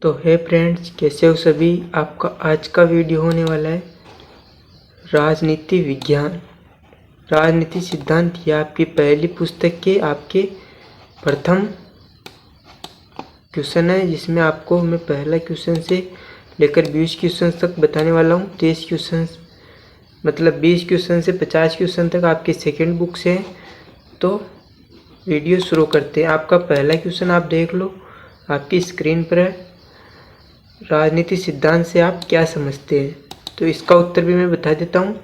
तो है फ्रेंड्स, कैसे हो सभी। आपका आज का वीडियो होने वाला है राजनीति विज्ञान, राजनीति सिद्धांत। यह आपकी पहली पुस्तक के आपके प्रथम क्वेश्चन है, जिसमें आपको मैं पहला क्वेश्चन से लेकर 20 क्वेश्चन तक बताने वाला हूँ। 23 क्वेश्चन मतलब 20 क्वेश्चन से 50 क्वेश्चन तक आपकी सेकंड बुक से है। तो वीडियो शुरू करते हैं। आपका पहला क्वेश्चन आप देख लो, आपकी स्क्रीन पर है। राजनीति सिद्धांत से आप क्या समझते हैं? तो इसका उत्तर भी मैं बता देता हूँ,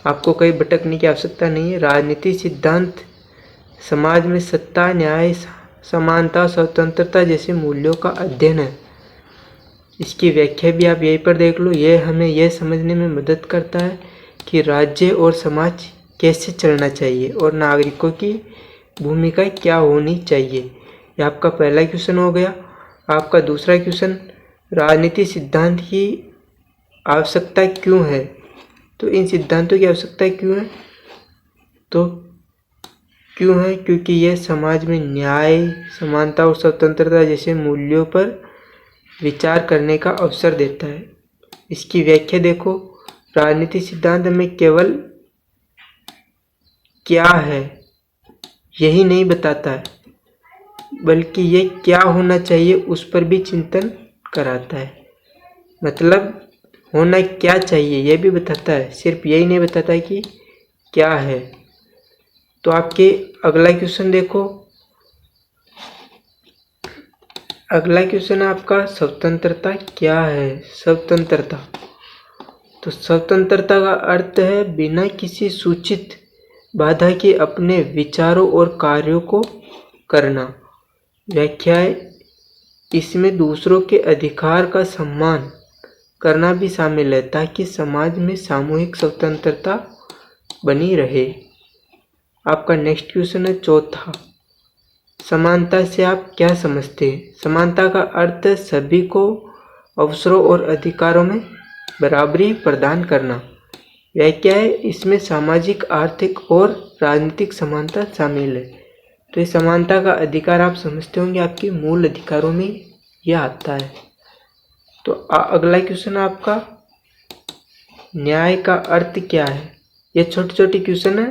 आपको कहीं भटकने की आवश्यकता नहीं है। राजनीति सिद्धांत समाज में सत्ता, न्याय, समानता, स्वतंत्रता जैसे मूल्यों का अध्ययन है। इसकी व्याख्या भी आप यहीं पर देख लो। यह हमें यह समझने में मदद करता है कि राज्य और समाज कैसे चलना चाहिए और नागरिकों की भूमिका क्या होनी चाहिए। यह आपका पहला क्वेश्चन हो गया। आपका दूसरा क्वेश्चन, राजनीति सिद्धांत की आवश्यकता क्यों है? तो इन सिद्धांतों की आवश्यकता क्यों है? तो क्यों है? क्योंकि यह समाज में न्याय, समानता और स्वतंत्रता जैसे मूल्यों पर विचार करने का अवसर देता है। इसकी व्याख्या देखो, राजनीति सिद्धांत में केवल क्या है यही नहीं बताता है, बल्कि ये क्या होना चाहिए उस पर भी चिंतन कराता है। मतलब होना क्या चाहिए यह भी बताता है, सिर्फ यही नहीं बताता है कि क्या है। तो आपके अगला क्वेश्चन देखो। अगला क्वेश्चन आपका, स्वतंत्रता क्या है? स्वतंत्रता, तो स्वतंत्रता का अर्थ है बिना किसी सूचित बाधा के अपने विचारों और कार्यों को करना। व्याख्या है, इसमें दूसरों के अधिकार का सम्मान करना भी शामिल है, ताकि समाज में सामूहिक स्वतंत्रता बनी रहे। आपका नेक्स्ट क्वेश्चन है चौथा, समानता से आप क्या समझते हैं? समानता का अर्थ है सभी को अवसरों और अधिकारों में बराबरी प्रदान करना। व्याख्या है, इसमें सामाजिक, आर्थिक और राजनीतिक समानता शामिल है। तो इस समानता का अधिकार आप समझते होंगे, आपके मूल अधिकारों में यह आता है। तो अगला क्वेश्चन आपका, न्याय का अर्थ क्या है? ये छोटे छोटे क्वेश्चन है।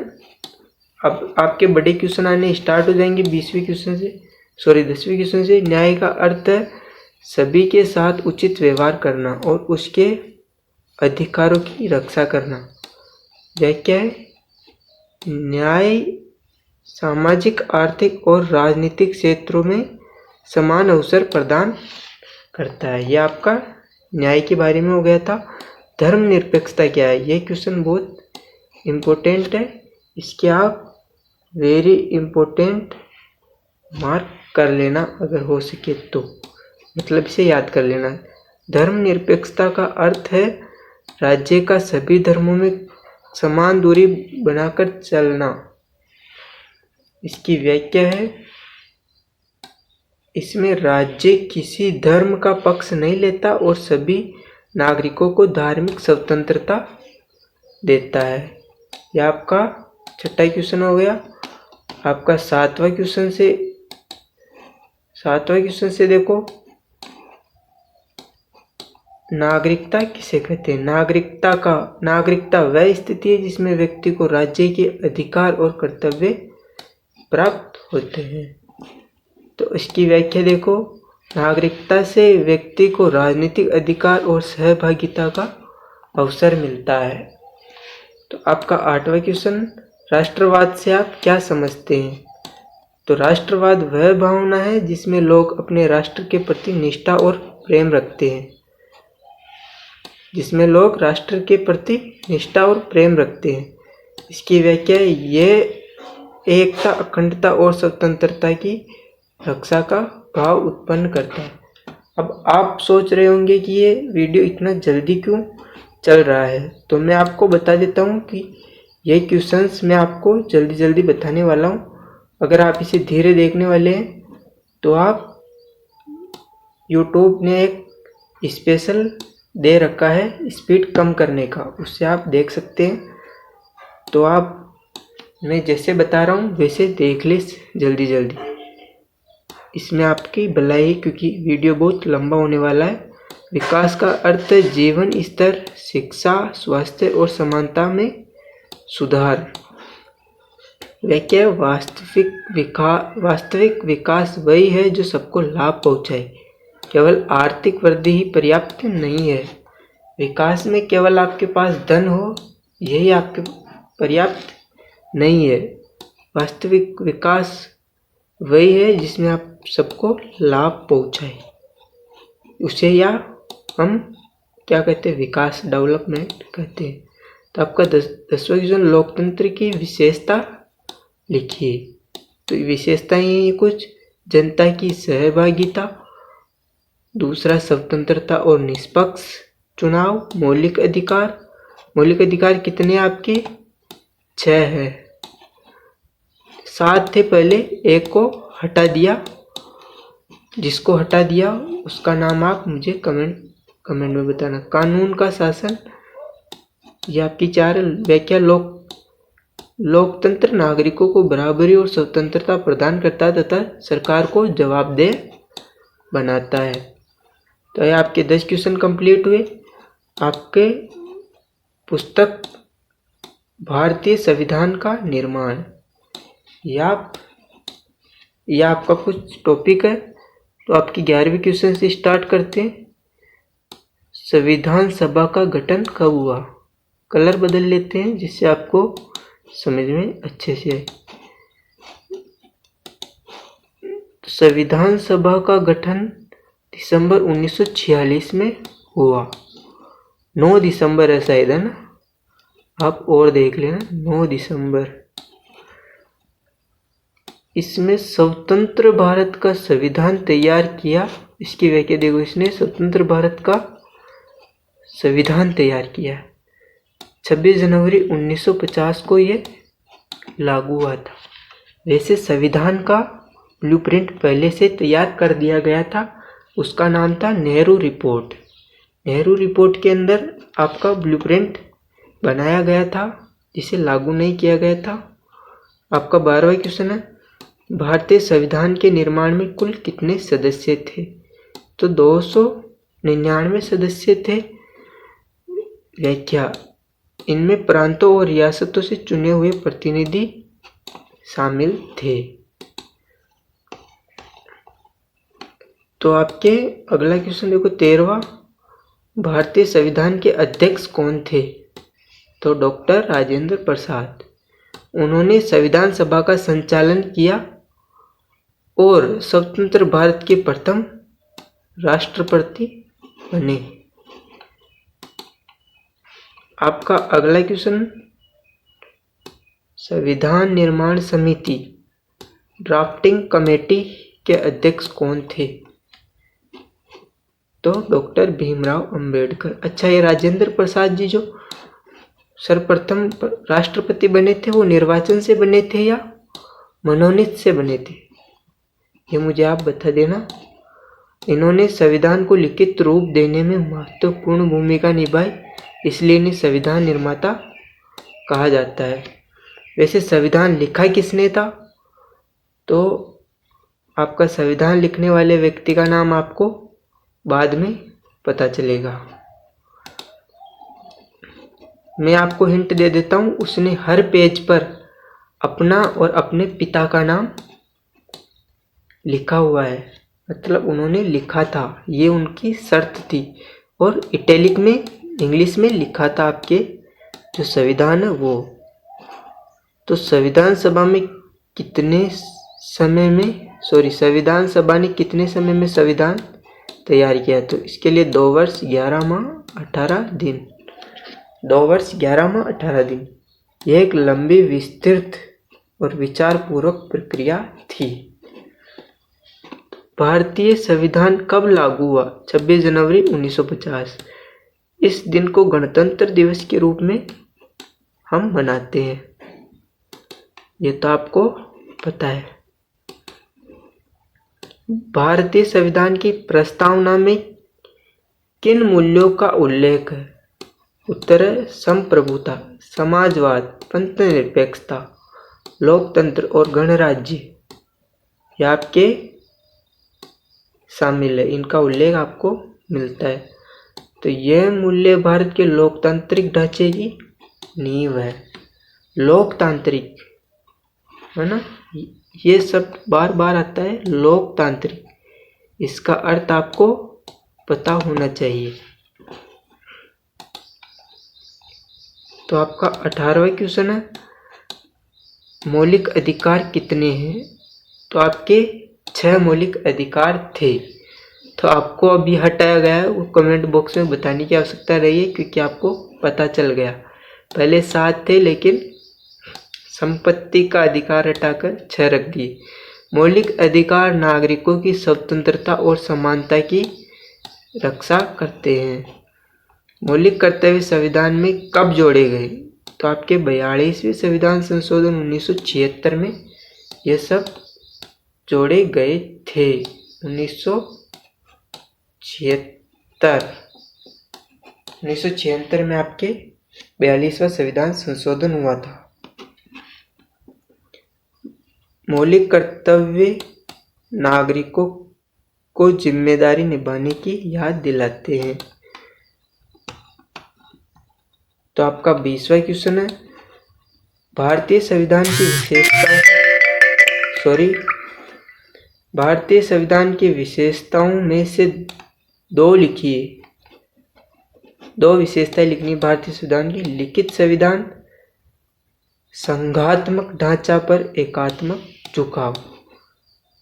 अब आपके बड़े क्वेश्चन आने स्टार्ट हो जाएंगे 10वीं क्वेश्चन से। न्याय का अर्थ है सभी के साथ उचित व्यवहार करना और उसके अधिकारों की रक्षा करना। व्याख्या है, न्याय सामाजिक, आर्थिक और राजनीतिक क्षेत्रों में समान अवसर प्रदान करता है। यह आपका न्याय के बारे में हो गया था। धर्मनिरपेक्षता क्या है? यह क्वेश्चन बहुत इम्पोर्टेंट है, इसके आप वेरी इम्पोर्टेंट मार्क कर लेना अगर हो सके तो, मतलब इसे याद कर लेना। धर्मनिरपेक्षता का अर्थ है राज्य का सभी धर्मों में समान दूरी बनाकर चलना। इसकी व्याख्या है, इसमें राज्य किसी धर्म का पक्ष नहीं लेता और सभी नागरिकों को धार्मिक स्वतंत्रता देता है। यह आपका छठा क्वेश्चन हो गया। आपका सातवां क्वेश्चन से देखो, नागरिकता किसे कहते हैं? नागरिकता वह स्थिति है जिसमें व्यक्ति को राज्य के अधिकार और कर्तव्य प्राप्त होते हैं। तो इसकी व्याख्या देखो, नागरिकता से व्यक्ति को राजनीतिक अधिकार और सहभागिता का अवसर मिलता है। तो आपका आठवां क्वेश्चन, राष्ट्रवाद से आप क्या समझते हैं? तो राष्ट्रवाद वह भावना है जिसमें लोग अपने राष्ट्र के प्रति निष्ठा और प्रेम रखते हैं। इसकी व्याख्या है, यह एकता, अखंडता और स्वतंत्रता की रक्षा का भाव उत्पन्न करता है। अब आप सोच रहे होंगे कि ये वीडियो इतना जल्दी क्यों चल रहा है, तो मैं आपको बता देता हूँ कि ये क्वेश्चंस मैं आपको जल्दी जल्दी बताने वाला हूँ। अगर आप इसे धीरे देखने वाले हैं तो आप YouTube ने एक स्पेशल दे रखा है स्पीड कम करने का, उससे आप देख सकते हैं। तो आप मैं जैसे बता रहा हूँ वैसे देख ले जल्दी जल्दी। इसमें आपकी भलाई है क्योंकि वीडियो बहुत लंबा होने वाला है। विकास का अर्थ है जीवन स्तर, शिक्षा, स्वास्थ्य और समानता में सुधार। व्याख्या वास्तविक विकास वही है जो सबको लाभ पहुंचाए। केवल आर्थिक वृद्धि ही पर्याप्त नहीं है। विकास में केवल आपके पास धन हो यही आपके पर्याप्त नहीं है। वास्तविक विकास वही है जिसमें आप सबको लाभ पहुंचाए, उसे या हम क्या कहते हैं, विकास, डेवलपमेंट कहते हैं। तो आपका 10वां क्वेश्चन, लोकतंत्र की विशेषता लिखिए। तो विशेषताएं ये कुछ, जनता की सहभागिता, दूसरा स्वतंत्रता और निष्पक्ष चुनाव, मौलिक अधिकार। मौलिक अधिकार कितने आपके? 6 है। 7 थे पहले, एक को हटा दिया। जिसको हटा दिया उसका नाम आप मुझे कमेंट में बताना। कानून का शासन, ये आपकी 4 व्याख्या। लोकतंत्र नागरिकों को बराबरी और स्वतंत्रता प्रदान करता है तथा सरकार को जवाबदेह बनाता है। तो ये आपके 10 क्वेश्चन कंप्लीट हुए। आपके पुस्तक भारतीय संविधान का निर्माण, या आपका कुछ टॉपिक है। तो आपकी 11वीं क्वेश्चन से स्टार्ट करते हैं। संविधान सभा का गठन कब हुआ? कलर बदल लेते हैं जिससे आपको समझ में अच्छे से आए। संविधान सभा का गठन दिसंबर 1946 में हुआ। 9 दिसंबर है शायद, है ना? आप और देख लेना, 9 दिसंबर। इसमें स्वतंत्र भारत का संविधान तैयार किया। इसकी व्याख्या देखो, इसने स्वतंत्र भारत का संविधान तैयार किया। 26 जनवरी 1950 को ये लागू हुआ था। वैसे संविधान का ब्लूप्रिंट पहले से तैयार कर दिया गया था, उसका नाम था नेहरू रिपोर्ट। नेहरू रिपोर्ट के अंदर आपका ब्लूप्रिंट बनाया गया था जिसे लागू नहीं किया गया था। आपका 12वां क्वेश्चन है, भारतीय संविधान के निर्माण में कुल कितने सदस्य थे? तो 299 सदस्य थे। व्याख्या, इनमें प्रांतों और रियासतों से चुने हुए प्रतिनिधि शामिल थे। तो आपके अगला क्वेश्चन देखो, 13वां, भारतीय संविधान के अध्यक्ष कौन थे? तो डॉक्टर राजेंद्र प्रसाद। उन्होंने संविधान सभा का संचालन किया और स्वतंत्र भारत के प्रथम राष्ट्रपति बने। आपका अगला क्वेश्चन, संविधान निर्माण समिति ड्राफ्टिंग कमेटी के अध्यक्ष कौन थे? तो डॉक्टर भीमराव अंबेडकर। अच्छा, ये राजेंद्र प्रसाद जी जो सर्वप्रथम राष्ट्रपति बने थे वो निर्वाचन से बने थे या मनोनीत से बने थे? ये मुझे आप बता देना। इन्होंने संविधान को लिखित रूप देने में महत्वपूर्ण भूमिका निभाई, इसलिए इन्हें संविधान निर्माता कहा जाता है। वैसे संविधान लिखा किसने था? तो आपका संविधान लिखने वाले व्यक्ति का नाम आपको बाद में पता चलेगा। मैं आपको हिंट दे देता हूँ, उसने हर पेज पर अपना और अपने पिता का नाम लिखा हुआ है, मतलब उन्होंने लिखा था, ये उनकी शर्त थी। और इटैलिक में इंग्लिश में लिखा था आपके जो संविधान है वो। तो संविधान सभा ने कितने समय में संविधान तैयार किया? तो इसके लिए 2 वर्ष 11 माह 18 दिन। 2 वर्ष 11 माह 18 दिन। यह एक लंबी, विस्तृत और विचारपूर्वक प्रक्रिया थी। भारतीय संविधान कब लागू हुआ? 26 जनवरी 1950। इस दिन को गणतंत्र दिवस के रूप में हम मनाते हैं, ये तो आपको पता है। भारतीय संविधान की प्रस्तावना में किन मूल्यों का उल्लेख है? उत्तर है संप्रभुता, समाजवाद, पंथनिरपेक्षता, लोकतंत्र और गणराज्य। ये आपके शामिल है, इनका उल्लेख आपको मिलता है। तो यह मूल्य भारत के लोकतांत्रिक ढांचे की नींव है। लोकतांत्रिक है ना, ये शब्द बार बार आता है, लोकतांत्रिक। इसका अर्थ आपको पता होना चाहिए। तो आपका 18वां क्वेश्चन है, मौलिक अधिकार कितने हैं? तो आपके 6 मौलिक अधिकार थे। तो आपको अभी हटाया गया है, वो कमेंट बॉक्स में बताने की आवश्यकता रही है, क्योंकि आपको पता चल गया। पहले 7 थे, लेकिन संपत्ति का अधिकार हटाकर 6 रख दिए। मौलिक अधिकार नागरिकों की स्वतंत्रता और समानता की रक्षा करते हैं। मौलिक कर्तव्य संविधान में कब जोड़े गए? तो आपके 42वें संविधान संशोधन 1976 में ये सब जोड़े गए थे। 1976 में आपके 42वां संविधान संशोधन हुआ था। मौलिक कर्तव्य नागरिकों को जिम्मेदारी निभाने की याद दिलाते हैं। तो आपका 20वां क्वेश्चन है, भारतीय संविधान की विशेषताओं में से दो लिखिए। 2 विशेषताएं लिखनी भारतीय संविधान की। लिखित संविधान, संघात्मक ढांचा पर एकात्मक झुकाव।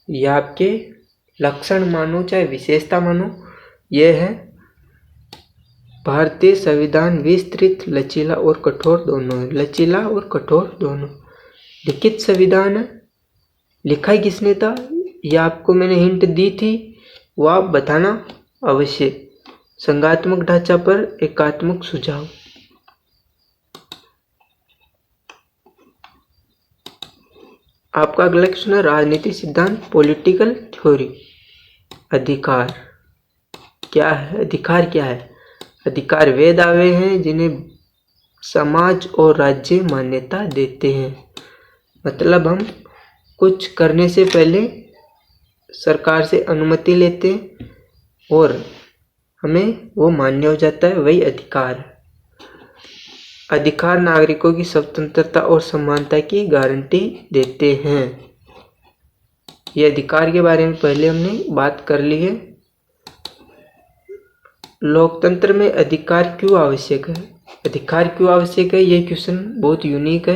यह आपके लक्षण मानो चाहे विशेषता मानो, यह है भारतीय संविधान विस्तृत, लचीला और कठोर दोनों है। लचीला और कठोर दोनों। लिखित संविधान है, लिखा किसने था यह आपको मैंने हिंट दी थी, वो आप बताना अवश्य। संघात्मक ढांचा पर एकात्मक सुझाव। आपका अगला क्वेश्चन है, राजनीति सिद्धांत, पॉलिटिकल थ्योरी। अधिकार क्या है? अधिकार क्या है? अधिकार वे दावे हैं जिन्हें समाज और राज्य मान्यता देते हैं। मतलब हम कुछ करने से पहले सरकार से अनुमति लेते हैं और हमें वो मान्य हो जाता है, वही अधिकार है। अधिकार नागरिकों की स्वतंत्रता और समानता की गारंटी देते हैं। ये अधिकार के बारे में पहले हमने बात कर ली है। लोकतंत्र में अधिकार क्यों आवश्यक है? अधिकार क्यों आवश्यक है, ये क्वेश्चन बहुत यूनिक है।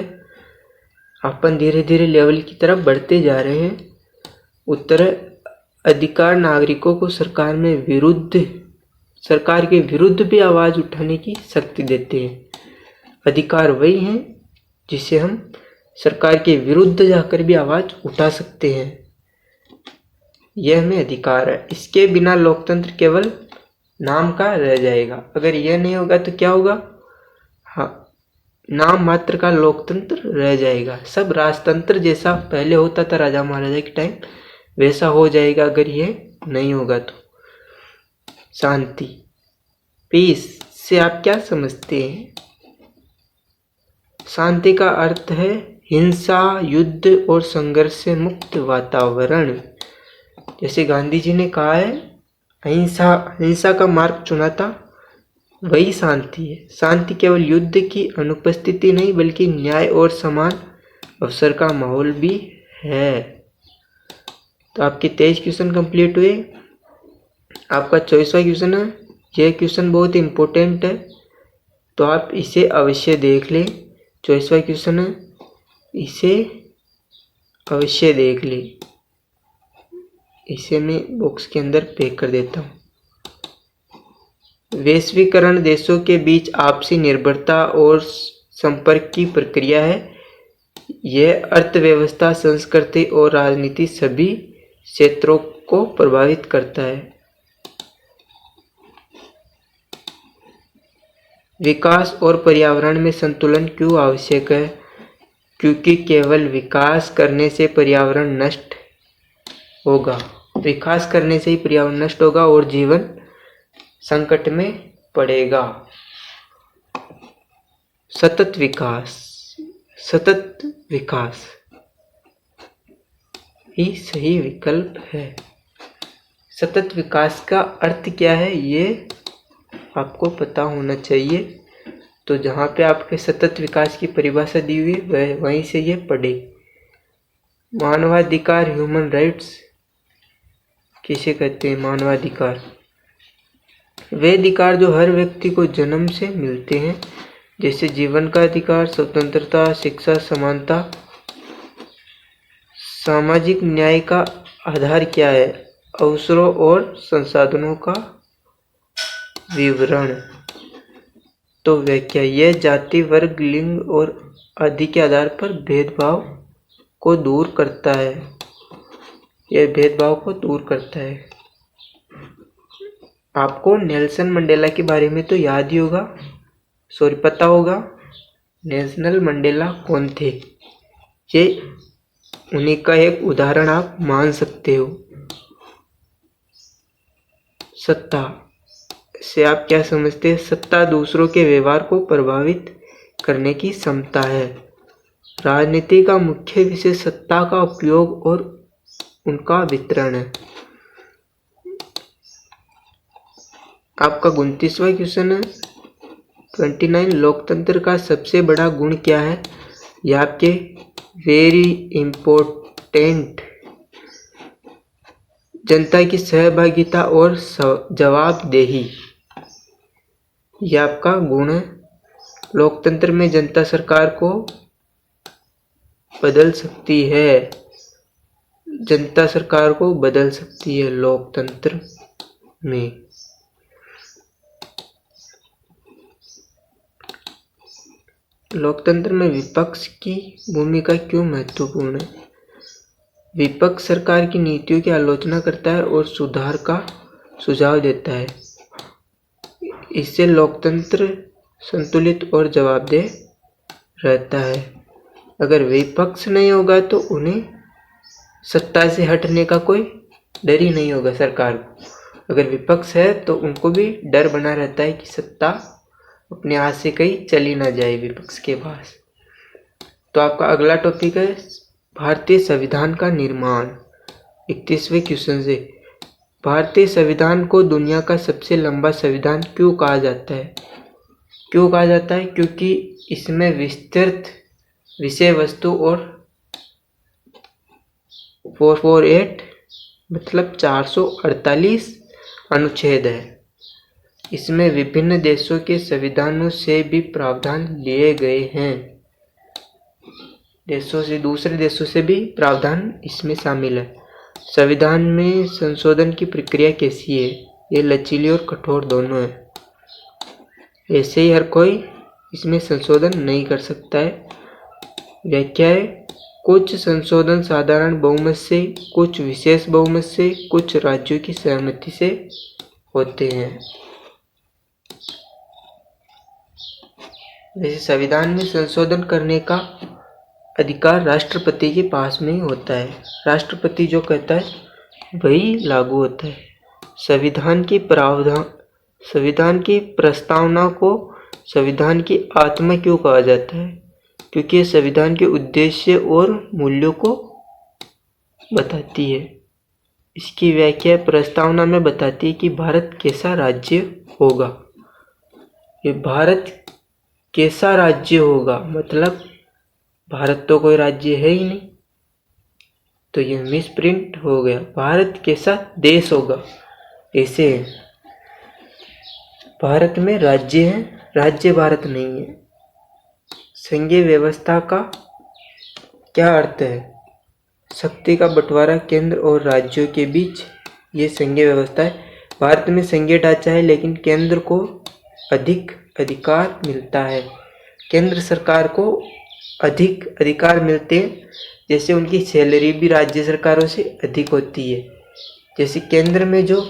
अपन धीरे धीरे लेवल की तरफ बढ़ते जा रहे हैं। उत्तर, अधिकार नागरिकों को सरकार के विरुद्ध भी आवाज उठाने की शक्ति देते हैं। अधिकार वही हैं जिससे हम सरकार के विरुद्ध जाकर भी आवाज उठा सकते हैं। यह हमें अधिकार है। इसके बिना लोकतंत्र केवल नाम का रह जाएगा। अगर यह नहीं होगा तो क्या होगा? हाँ, नाम मात्र का लोकतंत्र रह जाएगा। सब राजतंत्र जैसा पहले होता था राजा महाराजा के टाइम, वैसा हो जाएगा अगर यह नहीं होगा तो। शांति, पीस से आप क्या समझते हैं? शांति का अर्थ है हिंसा, युद्ध और संघर्ष से मुक्त वातावरण। जैसे गांधी जी ने कहा है, हिंसा का मार्ग चुना था, वही शांति है। शांति केवल युद्ध की अनुपस्थिति नहीं, बल्कि न्याय और समान अवसर का माहौल भी है। तो आपके 23 क्वेश्चन कंप्लीट हुए। आपका 24वां क्वेश्चन है। यह क्वेश्चन बहुत इंपॉर्टेंट है, तो आप इसे अवश्य देख लें। 24वां क्वेश्चन है, इसे अवश्य देख लें। इसे मैं बॉक्स के अंदर पैक कर देता हूँ। वैश्वीकरण देशों के बीच आपसी निर्भरता और संपर्क की प्रक्रिया है। यह अर्थव्यवस्था, संस्कृति और राजनीति सभी क्षेत्रों को प्रभावित करता है। विकास और पर्यावरण में संतुलन क्यों आवश्यक है? क्योंकि केवल विकास करने से पर्यावरण नष्ट होगा। विकास करने से ही पर्यावरण नष्ट होगा और जीवन संकट में पड़ेगा। सतत विकास ही सही विकल्प है। सतत विकास का अर्थ क्या है ये आपको पता होना चाहिए। तो जहाँ पे आपके सतत विकास की परिभाषा दी हुई है वहीं से ये पढ़े। मानवाधिकार, ह्यूमन राइट्स किसे कहते हैं? मानवाधिकार वे अधिकार जो हर व्यक्ति को जन्म से मिलते हैं, जैसे जीवन का अधिकार, स्वतंत्रता, शिक्षा, समानता। सामाजिक न्याय का आधार क्या है? अवसरों और संसाधनों का विवरण। तो व्याख्या, यह जाति, वर्ग, लिंग और आदि के आधार पर भेदभाव को दूर करता है। यह भेदभाव को दूर करता है। आपको नेल्सन मंडेला के बारे में तो याद ही होगा, सॉरी पता होगा। नेल्सन मंडेला कौन थे? ये उन्हीं का एक उदाहरण आप मान सकते हो। सत्ता से आप क्या समझते हैं? सत्ता दूसरों के व्यवहार को प्रभावित करने की क्षमता है। राजनीति का मुख्य विषय सत्ता का उपयोग और उनका वितरण है। आपका 29वां क्वेश्चन है 29, लोकतंत्र का सबसे बड़ा गुण क्या है? ये आपके वेरी इम्पोर्टेंट। जनता की सहभागिता और जवाबदेही, ये आपका गुण है। लोकतंत्र में जनता सरकार को बदल सकती है। जनता सरकार को बदल सकती है लोकतंत्र में। लोकतंत्र में विपक्ष की भूमिका क्यों महत्वपूर्ण है? विपक्ष सरकार की नीतियों की आलोचना करता है और सुधार का सुझाव देता है। इससे लोकतंत्र संतुलित और जवाबदेह रहता है। अगर विपक्ष नहीं होगा तो उन्हें सत्ता से हटने का कोई डर ही नहीं होगा सरकार को। अगर विपक्ष है तो उनको भी डर बना रहता है कि सत्ता अपने हाथ से कहीं चली ना जाए विपक्ष के पास। तो आपका अगला टॉपिक है भारतीय संविधान का निर्माण। 31वें क्वेश्चन से, भारतीय संविधान को दुनिया का सबसे लंबा संविधान क्यों कहा जाता है? क्यों कहा जाता है? क्योंकि इसमें विस्तृत विषय वस्तु और 448 मतलब 448 अनुच्छेद है। इसमें विभिन्न देशों के संविधानों से भी प्रावधान लिए गए हैं। दूसरे देशों से भी प्रावधान इसमें शामिल है। संविधान में संशोधन की प्रक्रिया कैसी है? ये लचीली और कठोर दोनों है। ऐसे ही हर कोई इसमें संशोधन नहीं कर सकता है। व्याख्या है, कुछ संशोधन साधारण बहुमत से, कुछ विशेष बहुमत से, कुछ राज्यों की सहमति से होते हैं। वैसे संविधान में संशोधन करने का अधिकार राष्ट्रपति के पास में ही होता है। राष्ट्रपति जो कहता है वही लागू होता है। संविधान की प्रस्तावना को संविधान की आत्मा क्यों कहा जाता है? क्योंकि ये संविधान के उद्देश्य और मूल्यों को बताती है। इसकी व्याख्या प्रस्तावना में बताती है कि भारत कैसा राज्य होगा। ये भारत कैसा राज्य होगा मतलब भारत तो कोई राज्य है ही नहीं, तो ये मिसप्रिंट हो गया। भारत कैसा देश होगा, ऐसे है। भारत में राज्य है, राज्य भारत नहीं है। संघीय व्यवस्था का क्या अर्थ है? शक्ति का बंटवारा केंद्र और राज्यों के बीच, ये संघीय व्यवस्था है। भारत में संघीय ढांचा है लेकिन केंद्र को अधिक अधिकार मिलता है। केंद्र सरकार को अधिक अधिकार मिलते हैं, जैसे उनकी सैलरी भी राज्य सरकारों से अधिक होती है। जैसे केंद्र में जो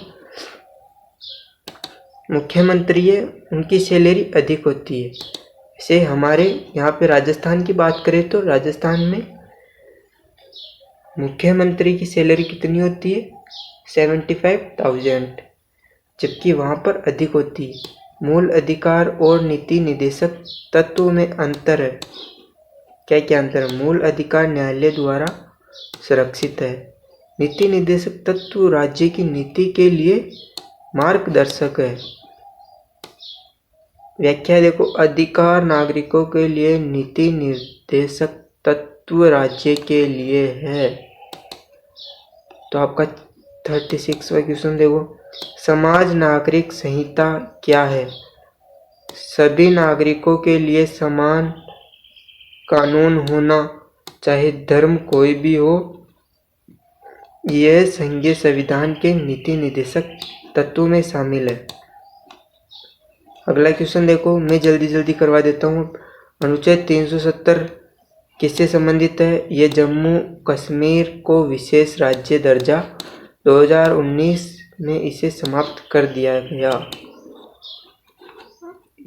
मुख्यमंत्री है उनकी सैलरी अधिक होती है। जैसे हमारे यहाँ पे राजस्थान की बात करें तो राजस्थान में मुख्यमंत्री की सैलरी कितनी होती है? 75,000, जबकि वहाँ पर अधिक होती है। मूल अधिकार और नीति निदेशक तत्व में अंतर है। क्या क्या अंतर है? मूल अधिकार न्यायालय द्वारा सुरक्षित है, नीति निर्देशक तत्व राज्य की नीति के लिए मार्गदर्शक है। व्याख्या देखो, अधिकार नागरिकों के लिए नीति निर्देशक तत्व राज्य के लिए है। तो आपका 36वां क्वेश्चन देखो, समाज नागरिक संहिता क्या है? सभी नागरिकों के लिए समान कानून होना, चाहे धर्म कोई भी हो, यह संघीय संविधान के नीति निर्देशक तत्वों में शामिल है। अगला क्वेश्चन देखो, मैं जल्दी करवा देता हूँ। अनुच्छेद 370 किससे संबंधित है? यह जम्मू कश्मीर को विशेष राज्य दर्जा 2019 में इसे समाप्त कर दिया गया।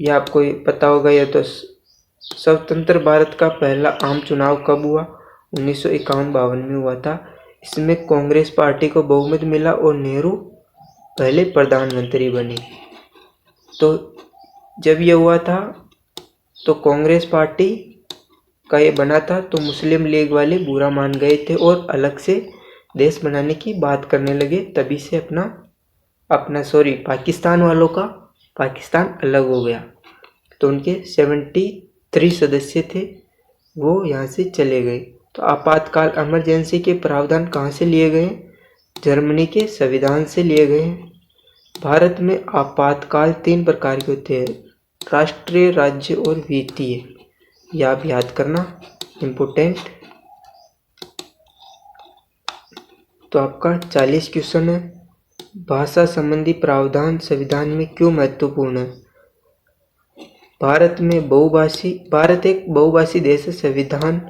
यह आपको पता होगा। यह तो स्वतंत्र भारत का पहला आम चुनाव कब हुआ? 1951-52 में हुआ था। इसमें कांग्रेस पार्टी को बहुमत मिला और नेहरू पहले प्रधानमंत्री बने। तो जब यह हुआ था तो कांग्रेस पार्टी का ये बना था, तो मुस्लिम लीग वाले बुरा मान गए थे और अलग से देश बनाने की बात करने लगे। तभी से पाकिस्तान वालों का पाकिस्तान अलग हो गया। तो उनके 73 सदस्य थे, वो यहाँ से चले गए। तो आपातकाल इमरजेंसी के प्रावधान कहाँ से लिए गए? जर्मनी के संविधान से लिए गए। भारत में आपातकाल 3 प्रकार के होते हैं, राष्ट्रीय, राज्य और वित्तीय। यह आप याद करना, इम्पोर्टेंट। तो आपका 40 क्वेश्चन है, भाषा संबंधी प्रावधान संविधान में क्यों महत्वपूर्ण है? भारत एक बहुभाषी देश है। संविधान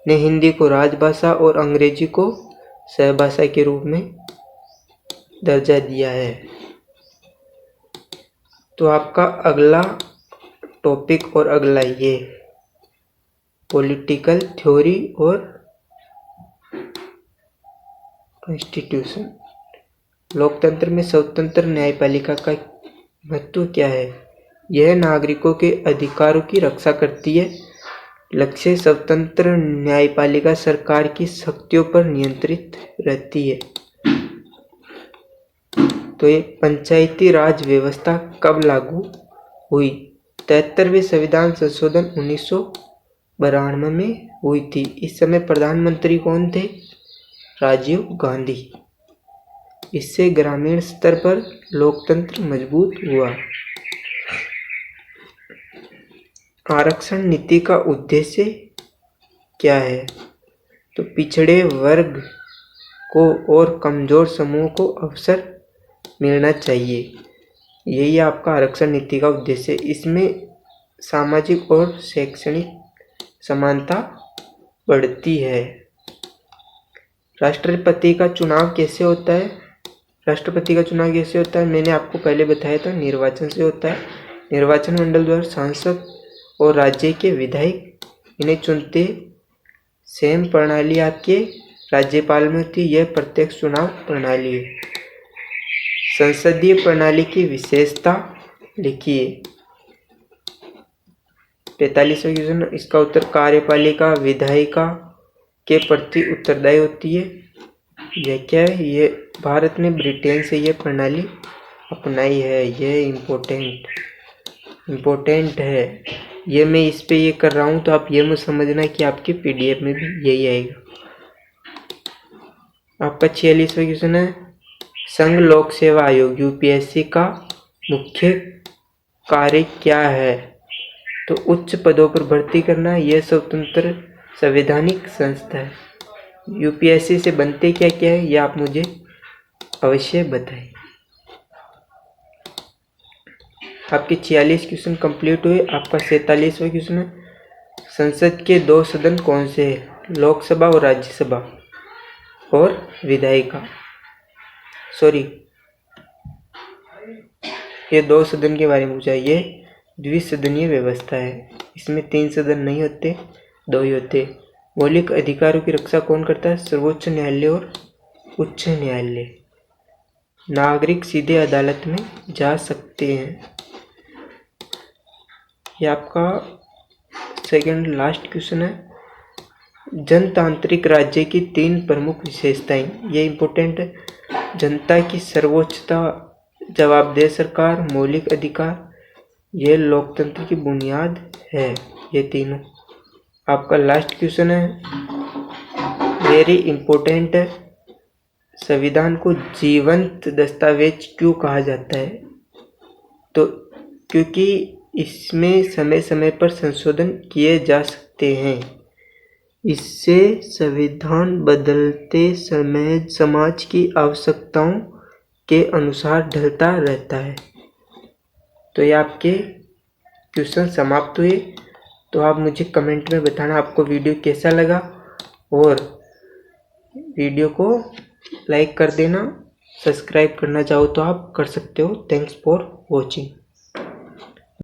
ने हिंदी को राजभाषा और अंग्रेजी को सहभाषा के रूप में दर्जा दिया है। तो आपका अगला टॉपिक और अगला ये पॉलिटिकल थ्योरी और कॉन्स्टिट्यूशन। लोकतंत्र में स्वतंत्र न्यायपालिका का महत्व क्या है? यह नागरिकों के अधिकारों की रक्षा करती है। लक्ष्य, स्वतंत्र न्यायपालिका सरकार की शक्तियों पर नियंत्रित रहती है। तो ये पंचायती राज व्यवस्था कब लागू हुई? 73वें संविधान संशोधन 1992 में हुई थी। इस समय प्रधानमंत्री कौन थे? राजीव गांधी। इससे ग्रामीण स्तर पर लोकतंत्र मजबूत हुआ। आरक्षण नीति का उद्देश्य क्या है? तो पिछड़े वर्ग को और कमजोर समूह को अवसर मिलना चाहिए। यही आपका आरक्षण नीति का उद्देश्य। इसमें सामाजिक और शैक्षणिक समानता बढ़ती है। राष्ट्रपति का चुनाव कैसे होता है? मैंने आपको पहले बताया था, निर्वाचन से होता है। निर्वाचन मंडल द्वारा सांसद और राज्य के विधायक इन्हें चुनते। सेम प्रणाली आपके राज्यपाल में होती है। यह प्रत्यक्ष चुनाव प्रणाली है। संसदीय प्रणाली की विशेषता लिखिए। 45वां क्वेश्चन, इसका उत्तर, कार्यपालिका विधायिका के प्रति उत्तरदायी होती है। यह क्या है? ये भारत ने ब्रिटेन से यह प्रणाली अपनाई है। यह इम्पोर्टेंट है। ये मैं इस पे ये कर रहा हूँ, तो आप ये मत समझना कि आपके PDF में भी यही आएगा। आपका 46वां क्वेश्चन है, संघ लोक सेवा आयोग UPSC का मुख्य कार्य क्या है? तो उच्च पदों पर भर्ती करना। यह स्वतंत्र संवैधानिक संस्था है। UPSC से बनते क्या क्या है, यह आप मुझे अवश्य बताएं। आपके 46 क्वेश्चन कंप्लीट हुए। आपका 47वां क्वेश्चन है, संसद के 2 सदन कौन से हैं? लोकसभा और राज्यसभा और विधायिका। ये 2 सदन के बारे में पूछा। ये द्विसदनीय व्यवस्था है। इसमें 3 सदन नहीं होते, 2 ही होते। मौलिक अधिकारों की रक्षा कौन करता है? सर्वोच्च न्यायालय और उच्च न्यायालय। नागरिक सीधे अदालत में जा सकते हैं। ये आपका सेकंड लास्ट क्वेश्चन है, जनतांत्रिक राज्य की 3 प्रमुख विशेषताएं, ये इम्पोर्टेंट है। जनता की सर्वोच्चता, जवाबदेह सरकार, मौलिक अधिकार, ये लोकतंत्र की बुनियाद है। ये तीनों। आपका लास्ट क्वेश्चन है, वेरी इम्पोर्टेंट है, संविधान को जीवंत दस्तावेज क्यों कहा जाता है? तो क्योंकि इसमें समय समय पर संशोधन किए जा सकते हैं। इससे संविधान बदलते समय समाज की आवश्यकताओं के अनुसार ढलता रहता है। तो ये आपके क्वेश्चन समाप्त हुए। तो आप मुझे कमेंट में बताना आपको वीडियो कैसा लगा, और वीडियो को लाइक कर देना। सब्सक्राइब करना चाहो तो आप कर सकते हो। Thanks for watching.